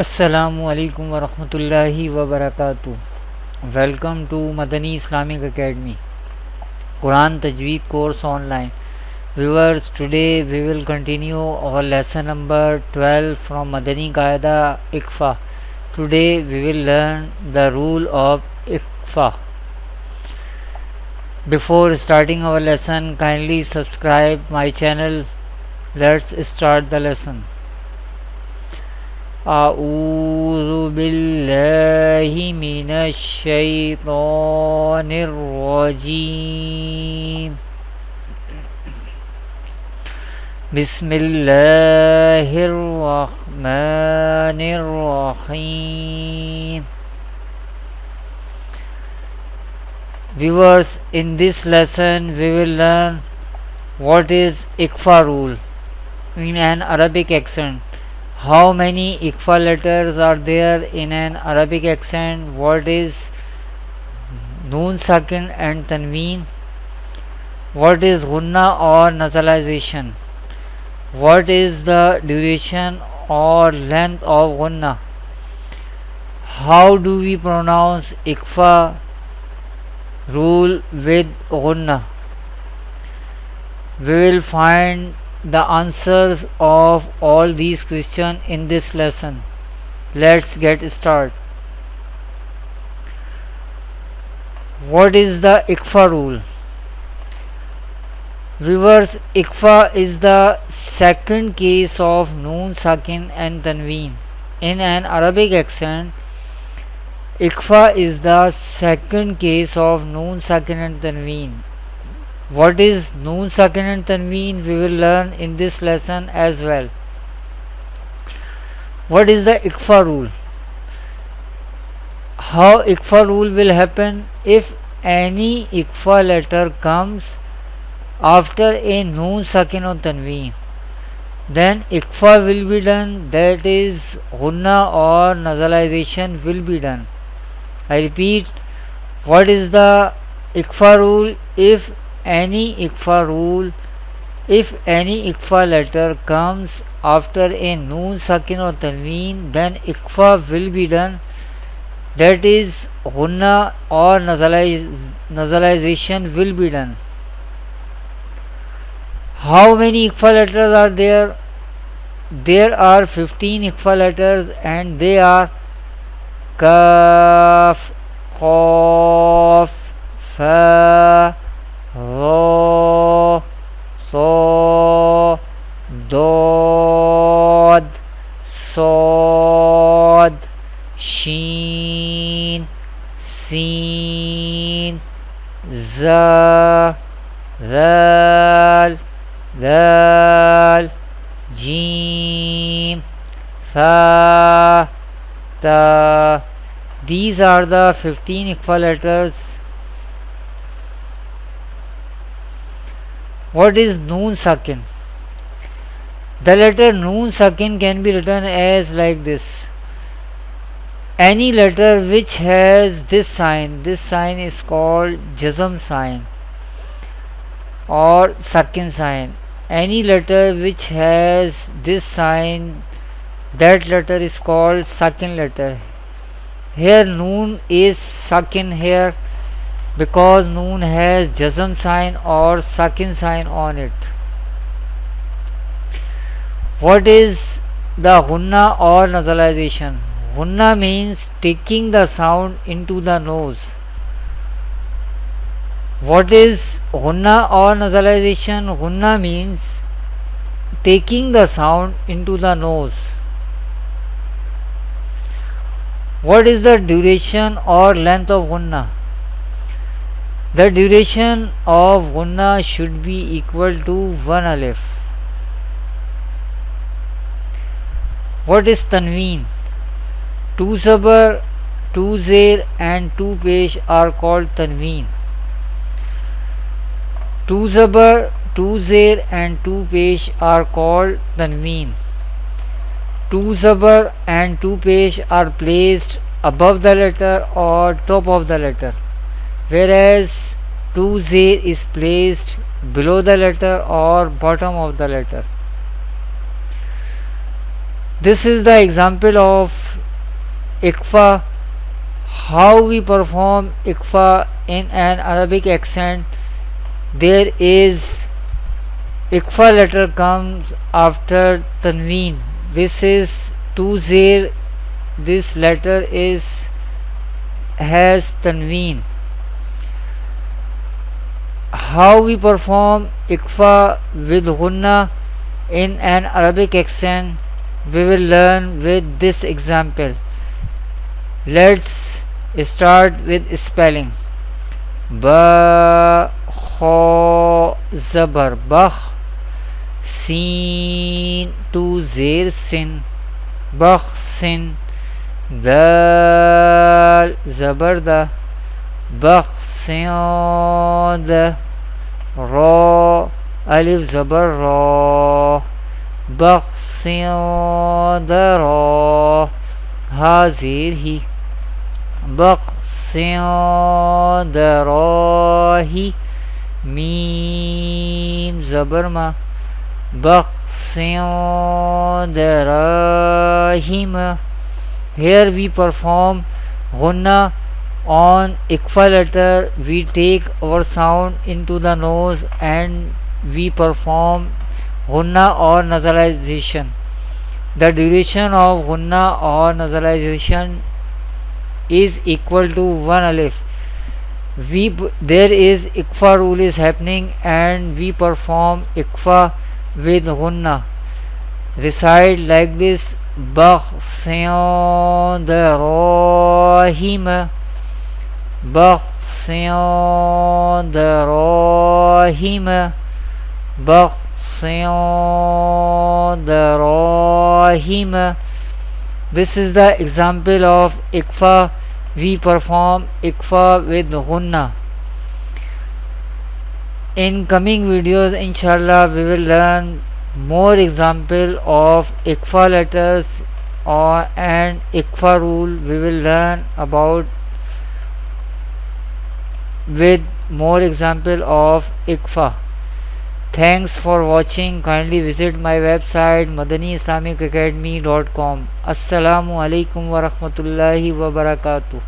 Assalamu alaikum wa rahmatullahi wa barakatuh. Welcome to Madani Islamic Academy Quran Tajweed course online. Viewers, today we will continue our lesson number 12 from Madani Qaidah Ikhfa. Today we will learn the rule of Ikhfa. Before starting our lesson, kindly subscribe my channel. Let's start the lesson. أعوذ بالله من الشيطان الرجيم بسم الله الرحمن الرحيم. Viewers, in this lesson we will learn what is Ikhfa rule in an Arabic accent. How many Ikhfa letters are there in an Arabic accent? What is Noon Sakin and Tanween? What is Gunna or nasalization? What is the duration or length of Gunna? How do we pronounce Ikhfa rule with Gunna? We will find the answers of all these questions in this lesson. Let's get started. What is the Ikhfa rule? Viewers, Ikhfa is the second case of Noon Sakin and Tanween. In an Arabic accent, Ikhfa is the second case of Noon Sakin and Tanween. What is Noon Sakin and Tanween? We will learn in this lesson as well. What is the Ikhfa rule? How Ikhfa rule will happen? If any Ikhfa letter comes after a Noon Sakin or Tanween, then Ikhfa will be done, that is Gunna or nasalization will be done. I repeat, what is the Ikhfa rule? If any Ikhfa letter comes after a Noon Sakin or Tanween, then Ikhfa will be done, that is Gunna or nasalization will be done. How many Ikhfa letters are there? There are 15 Ikhfa letters and they are Kaf, Qaf, Fa, Ra, Sa, Dad, Sad, Sheen, Sin, Za, Zal, Dal, Jim, Fa, Ta. These are the 15 Ikhfa letters. What is Noon Sakin? The letter Noon Sakin can be written as like this. Any letter which has this sign is called Jazm sign or Sakin sign. Any letter which has this sign, that letter is called Sakin letter. Here Noon is Sakin here because Noon has Jazm sign or Sakin sign on it. What is the Gunna or nasalization? Gunna means taking the sound into the nose. What is Gunna or nasalization? Gunna means taking the sound into the nose. What is the duration or length of Gunna? The duration of Gunna should be equal to 1 alif. What is Tanween? 2 Sabar, 2 Zer and 2 Pesh are called Tanween. 2 Sabar, 2 Zer and 2 Pesh are called Tanween. 2 Sabar and 2 Pesh are placed above the letter or top of the letter, whereas 2 Zer is placed below the letter or bottom of the letter. This is the example of Ikhfa, how we perform Ikhfa in an Arabic accent. There is Ikhfa letter comes after tanween. This is two zir. This letter has tanween. How we perform Ikhfa with gunna in an Arabic accent, we will learn with this example. Let's start with spelling. Ba kha zabar bakh, sin two zir sin, bakh sin, dal zabar da, bakh sin da, ra alif zabar ra, bakh sin da ra, ha zir hi, bakh sin da ra hi, mim zabar ma, bakh sin da ra hi ma. Here we perform gunna on Ikhfa letter. We take our sound into the nose and we perform gunna or nasalization. The duration of gunna or nasalization is equal to 1 alif. There is Ikhfa rule is happening and we perform Ikhfa with gunna. Recite like this: bakh sin da rahim, bakh sin da rahim, bakh sin da rahim. This is the example of Ikhfa. We perform Ikhfa with gunna. In coming videos, inshallah, we will learn more example of Ikhfa letters and Ikhfa rule. We will learn about with more example of Ikhfa. Thanks for watching. Kindly visit my website madaniislamicacademy.com. Assalamu alaikum wa rahmatullahi wa barakatuh.